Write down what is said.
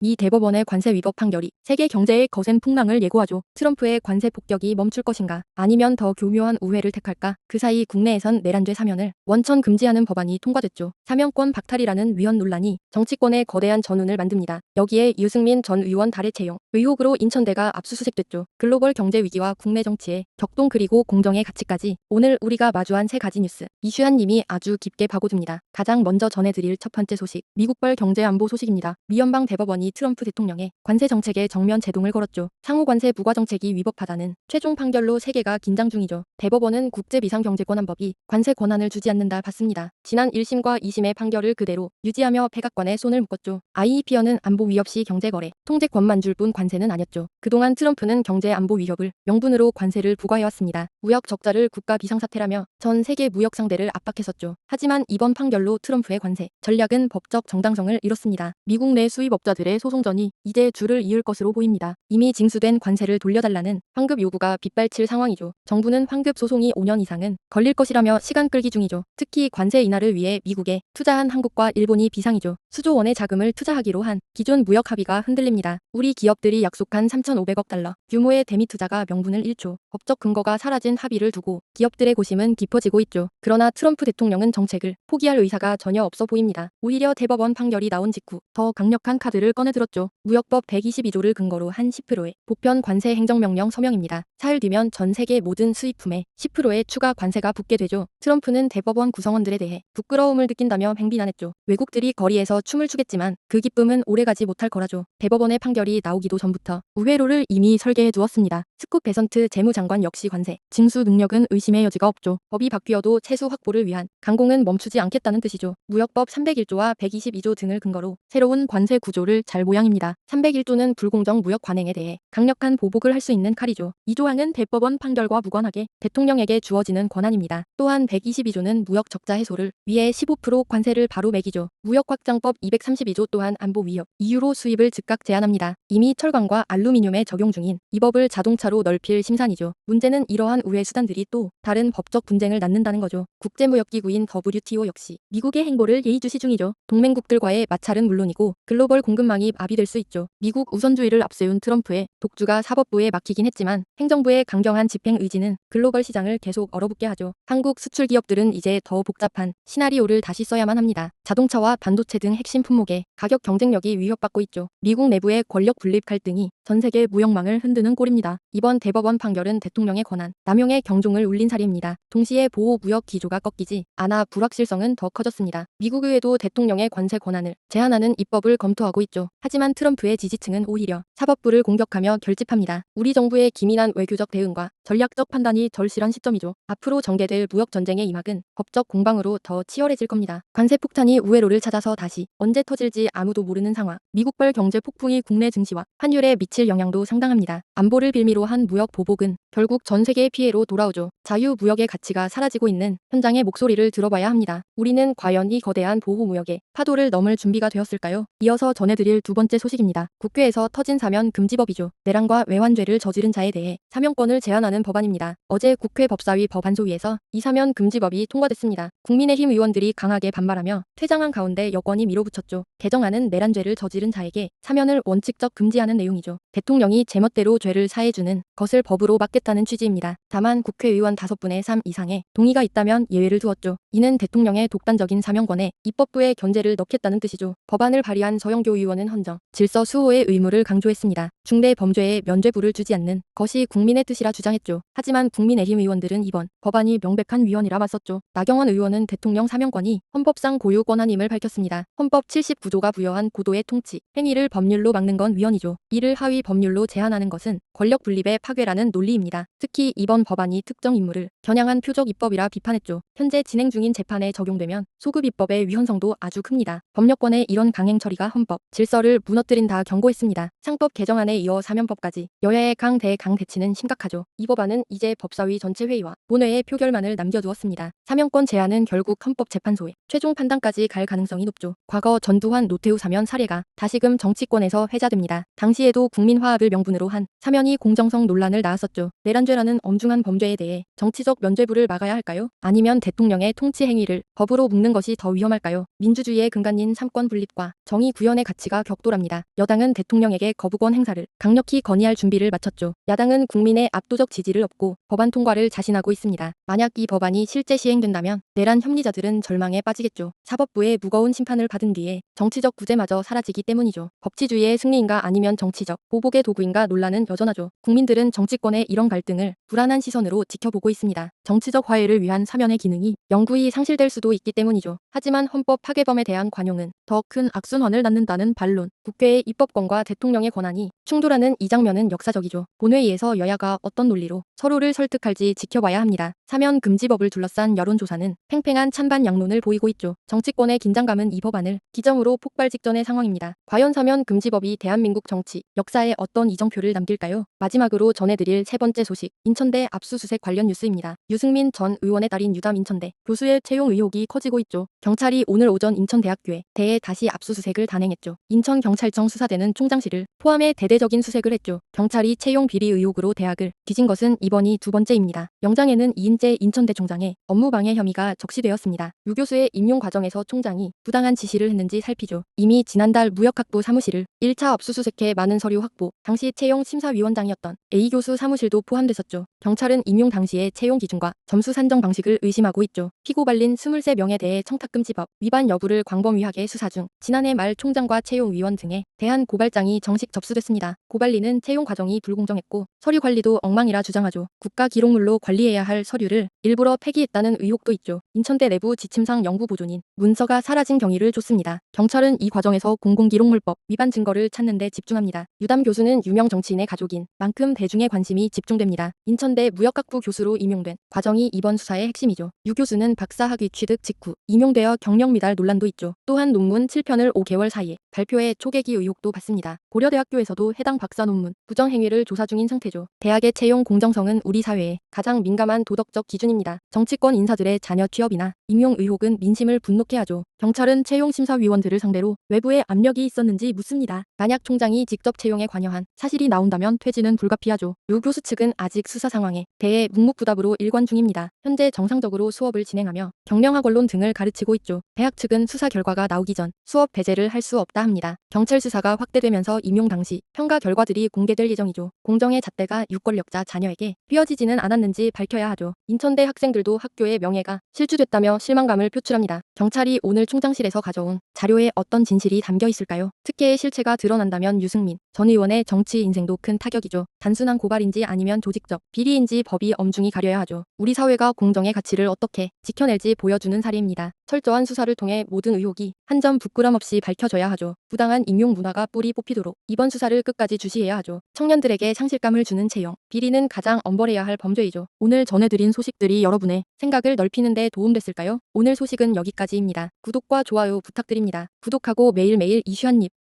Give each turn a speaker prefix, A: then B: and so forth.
A: 미 대법원의 관세 위법 판결이 세계 경제의 거센 풍랑을 예고하죠. 트럼프의 관세 폭격이 멈출 것인가? 아니면 더 교묘한 우회를 택할까? 그 사이 국내에선 내란죄 사면을 원천 금지하는 법안이 통과됐죠. 사면권 박탈이라는 위헌 논란이 정치권에 거대한 전운을 만듭니다. 여기에 유승민 전 의원 달의 채용 의혹으로 인천대가 압수수색됐죠. 글로벌 경제 위기와 국내 정치의 격동 그리고 공정의 가치까지 오늘 우리가 마주한 세 가지 뉴스 이슈한 님이 아주 깊게 파고듭니다. 가장 먼저 전해드릴 첫 번째 소식 미국발 경제안보 소식입니다. 미 연방 대법원이 트럼프 대통령의 관세 정책에 정면 제동을 걸었죠. 상호 관세 부과 정책이 위법하다는 최종 판결로 세계가 긴장 중이죠. 대법원은 국제비상경제권한법이 관세 권한을 주지 않는다 봤습니다. 지난 1심과 2심의 판결을 그대로 유지하며 백악관에 손을 묶었죠. IEP어는 안보 위협 시 경제거래, 통제권만 줄 뿐 관세는 아니었죠. 그동안 트럼프는 경제 안보 위협을 명분으로 관세를 부과해왔습니다. 무역 적자를 국가 비상사태라며 전 세계 무역 상대를 압박했었죠. 하지만 이번 판결로 트럼프의 관세 전략은 법적 정당성을 잃었습니다. 미국 내 수입업자들의 소송전이 이제 줄을 이을 것으로 보입니다. 이미 징수된 관세를 돌려달라는 환급 요구가 빗발칠 상황이죠. 정부는 환급 소송이 5년 이상은 걸릴 것이라며 시간 끌기 중이죠. 특히 관세 인하를 위해 미국에 투자한 한국과 일본이 비상이죠. 수조 원의 자금을 투자하기로 한 기존 무역 합의가 흔들립니다. 우리 기업들이 약속한 3,500억 달러 규모의 대미 투자가 명분을 잃죠. 법적 근거가 사라진 합의를 두고 기업들의 고심은 깊어지고 있죠. 그러나 트럼프 대통령은 정책을 포기할 의사가 전혀 없어 보입니다. 오히려 대법원 판결이 나온 직후 더 강력한 카드를 꺼내들었죠. 무역법 122조를 근거로 한 10%의 보편 관세 행정명령 서명입니다. 사흘 뒤면 전 세계 모든 수입품에 10%의 추가 관세가 붙게 되죠. 트럼프는 대법원 구성원들에 대해 부끄러움을 느낀다며 맹비난했죠. 외국들이 거리에서 춤을 추겠지만 그 기쁨은 오래가지 못할 거라죠. 대법원의 판결이 나오기도 전부터 우회로를 이미 설계해 두었습니다. 스콧 베선트 재무장관 역시 관세 징수 능력은 의심의 여지가 없죠. 법이 바뀌어도 채수 확보를 위한 강공은 멈추지 않겠다는 뜻이죠. 무역법 301조와 122조 등을 근거로 새로운 관세 구조를 잘 모양입니다. 301조는 불공정 무역 관행에 대해 강력한 보복을 할 수 있는 칼이죠. 이 조항은 대법원 판결과 무관하게 대통령에게 주어지는 권한입니다. 또한 122조는 무역 적자 해소를 위해 15% 관세를 바로 매기죠. 무역확장법 232조 또한 안보 위협 이유로 수입을 즉각 제한합니다. 이미 철강과 알루미늄에 적용 중인 이 법을 자동차로 넓힐 심산이죠. 문제는 이러한 우회 수단들이 또 다른 법적 분쟁을 낳는다는 거죠. 국제무역기구인 WTO 역시 미국의 행보를 예의주시 중이죠. 동맹국들과의 마찰은 물론이고 글로벌 공급망이 마비될 수 있죠. 미국 우선주의를 앞세운 트럼프의 독주가 사법부에 막히긴 했지만 행정부의 강경한 집행 의지는 글로벌 시장을 계속 얼어붙게 하죠. 한국 수출 기업들은 이제 더 복잡한 시나리오를 다시 써야만 합니다. 자동차와 반도체 등 핵심 품목의 가격 경쟁력이 위협받고 있죠. 미국 내부의 권력 분립 갈등이 전 세계 무역망을 흔드는 꼴입니다. 이번 대법원 판결은 대통령의 권한 남용의 경종을 울린 사례입니다. 동시에 보호 무역 기조가 꺾이지 않아 불확실성은 더 커졌습니다. 미국 의회도 대통령의 관세 권한을 제한하는 입법을 검토하고 있죠. 하지만 트럼프의 지지층은 오히려 사법부를 공격하며 결집합니다. 우리 정부의 기민한 외교적 대응과 전략적 판단이 절실한 시점이죠. 앞으로 전개될 무역 전쟁의 이막은 법적 공방으로 더 치열해질 겁니다. 관세 폭탄이 우회로를 찾아서 다시 언제 터질지 아무도 모르는 상황. 미국발 경제 폭풍이 국내 증시와 환율에 미칠 영향도 상당합니다. 안보를 빌미로 한 무역 보복은 결국 전 세계의 피해로 돌아오죠. 자유무역의 가치가 사라지고 있는 현장의 목소리를 들어봐야 합니다. 우리는 과연 이 거대한 보호무역의 파도를 넘을 준비가 되었을까요? 이어서 전해드릴 두 번째 소식입니다. 국회에서 터진 사면 금지법이죠. 내란과 외환죄를 저지른 자에 대해 사면권을 제한하는 법안입니다. 어제 국회 법사위 법안소위에서 이 사면 금지법이 통과됐습니다. 국민의힘 의원들이 강하게 반발하며 퇴장한 가운데 여권이 밀어붙였죠. 개정안은 내란죄를 저지른 자에게 사면을 원칙적 금지하는 내용이죠. 대통령이 제멋대로 죄를 사해주는 것을 법으로 막겠다는 취지입니다. 다만 국회의원 5분의 3 이상의 동의가 있다면 예외를 두었죠. 이는 대통령의 독단적인 사면권에 입법부의 견제를 넣겠다는 뜻이죠. 법안을 발의한 서영교 의원은 헌정, 질서 수호의 의무를 강조했습니다. 중대 범죄에 면죄부를 주지 않는 것이 국민의 뜻이라 주장했죠. 하지만 국민의힘 의원들은 이번 법안이 명백한 위헌이라 맞섰죠. 나경원 의원은 대통령 사면권이 헌법상 고유 권한임을 밝혔습니다. 헌법 79조가 부여한 고도의 통치, 행위를 법률로 막는 건 위헌이죠. 이를 하위 법률로 제한하는 것은 권력 분립의 파괴라는 논리입니다. 특히 이번 법안이 특정 인물을 겨냥한 표적 입법이라 비판했죠. 현재 진행 중인 재판에 적용되면 소급 입법의 위헌성도 아주 큽니다. 법력권의 이런 강행 처리가 헌법 질서를 무너뜨린다 경고했습니다. 상법 개정안에 이어 사면법까지 여야의 강대치는 심각하죠. 이 법안은 이제 법사위 전체 회의와 본회의 표결만을 남겨두었습니다. 사면권 제한은 결국 헌법재판소의 최종 판단까지 갈 가능성이 높죠. 과거 전두환 노태우 사면 사례가 다시금 정치권에서 회자됩니다. 당시에도 국민화합을 명분으로 한 사면이 공정성 논란을 낳았었죠. 내란죄라는 엄중한 범죄에 대해 정치적 면죄부를 막아야 할까요? 아니면 대통령의 통제 성치 행위를 법으로 묶는 것이 더 위험할까요? 민주주의의 근간인 삼권 분립과 정의 구현의 가치가 격돌합니다. 여당은 대통령에게 거부권 행사를 강력히 건의할 준비를 마쳤죠. 야당은 국민의 압도적 지지를 얻고 법안 통과를 자신하고 있습니다. 만약 이 법안이 실제 시행된다면 내란 협리자들은 절망에 빠지겠죠. 사법부의 무거운 심판을 받은 뒤에 정치적 구제마저 사라지기 때문이죠. 법치주의의 승리인가 아니면 정치적 보복의 도구인가 논란은 여전하죠. 국민들은 정치권의 이런 갈등을 불안한 시선으로 지켜보고 있습니다. 정치적 화해를 위한 사면의 기능이 영구히 상실될 수도 있기 때문이죠. 하지만 헌법 파괴범에 대한 관용은 더 큰 악순환을 낳는다는 반론, 국회의 입법권과 대통령의 권한이 충돌하는 이 장면은 역사적이죠. 본회의에서 여야가 어떤 논리로 서로를 설득할지 지켜봐야 합니다. 사면 금지법을 둘러싼 여론조사는 팽팽한 찬반 양론을 보이고 있죠. 정치권의 긴장감은 이 법안을 기정으로 폭발 직전의 상황입니다. 과연 사면 금지법이 대한민국 정치, 역사에 어떤 이정표를 남길까요? 마지막으로 전해드릴 세 번째 소식, 인천대 압수수색 관련 뉴스입니다. 유승민 전 의원의 딸인 유담 인천대 교수의 채용 의혹이 커지고 있죠. 경찰이 오늘 오전 인천대학교에 대해 다시 압수수색을 단행했죠. 인천경찰청 수사대는 총장실을 포함해 대대적인 수색을 했죠. 경찰이 채용 비리 의혹으로 대학을 뒤진 것은 이번이 두 번째입니다. 영장에는 이인재 인천대 총장의 업무방해 혐의가 적시되었습니다. 유 교수의 임용 과정에서 총장이 부당한 지시를 했는지 살피죠. 이미 지난달 무역학부 사무실을 1차 압수수색해 많은 서류 확보, 당시 채용 심사위원장이었던 A 교수 사무실도 포함됐었죠. 경찰은 임용 당시의 채용 기준과 점수 산정 방식을 의심하고 있죠. 피고 발린 23명에 대해 청탁금지법 위반 여부를 광범위하게 수사 중 지난해 말 총장과 채용위원 등에 대한 고발장이 정식 접수됐습니다. 고발리는 채용 과정이 불공정했고 서류 관리도 엉망이라 주장하죠. 국가기록물로 관리해야 할 서류를 일부러 폐기했다는 의혹도 있죠. 인천대 내부 지침상 영부 보존인 문서가 사라진 경위를 줬습니다. 경찰은 이 과정에서 공공기록물법 위반 증거를 찾는 데 집중합니다. 유담 교수는 유명 정치인의 가족인 만큼 대중의 관심이 집중됩니다. 인천대 무역학부 교수로 임용된 과정이 이번 수사의 핵심이죠. 유 교수는 박사학위 취득 직후 임용되어 경력 미달 논란도 있죠. 또한 논문 7편을 5개월 사이에 발표해 초계기 의혹도 받습니다. 고려대학교에서도 해당 박사 논문 부정행위를 조사 중인 상태죠. 대학의 채용 공정성은 우리 사회에 가장 민감한 도덕적 기준입니다. 정치권 인사들의 자녀 취업이나 임용 의혹은 민심을 분노케 하죠. 경찰은 채용 심사위원들을 상대로 외부의 압력이 있었는지 묻습니다. 만약 총장이 직접 채용에 관여한 사실이 나온다면 퇴진은 불가피하죠. 유 교수 측은 아직 수사 상황에 대해 묵묵부답으로 일관 중입니다. 현재 정상적으로 수업을 진행하며 경영학 언론 등을 가르치고 있죠. 대학 측은 수사 결과가 나오기 전 수업 배제를 할 수 없다 합니다. 경찰 수사가 확대되면서 임용 당시 평가 결과들이 공개될 예정이죠. 공정의 잣대가 유권력자 자녀에게 휘어지지는 않았는지 밝혀야 하죠. 인천대 학생들도 학교의 명예가 실추됐다며 실망감을 표출합니다. 경찰이 오늘 총장실에서 가져온 자료에 어떤 진실이 담겨 있을까요? 특혜의 실체가 드러난다면 유승민 전 의원의 정치 인생도 큰 타격이죠. 단순한 고발인지 아니면 조직적 비리인지 법이 엄중히 가려야 하죠. 우리 사회가 공정의 가치를 어떻게 지켜낼지 보여주는 사례입니다. 철저한 수사를 통해 모든 의혹이 한 점 부끄럼 없이 밝혀져야 하죠. 부당한 임용 문화가 뿌리 뽑히도록 이번 수사를 끝까지 주시해야 하죠. 청년들에게 상실감을 주는 채용, 비리는 가장 엄벌해야 할 범죄이죠. 오늘 전해드린 소식들이 여러분의 생각을 넓히는 데 도움됐을까요? 오늘 소식은 여기까지입니다. 구독과 좋아요 부탁드립니다. 구독하고 매일매일 이슈 한 입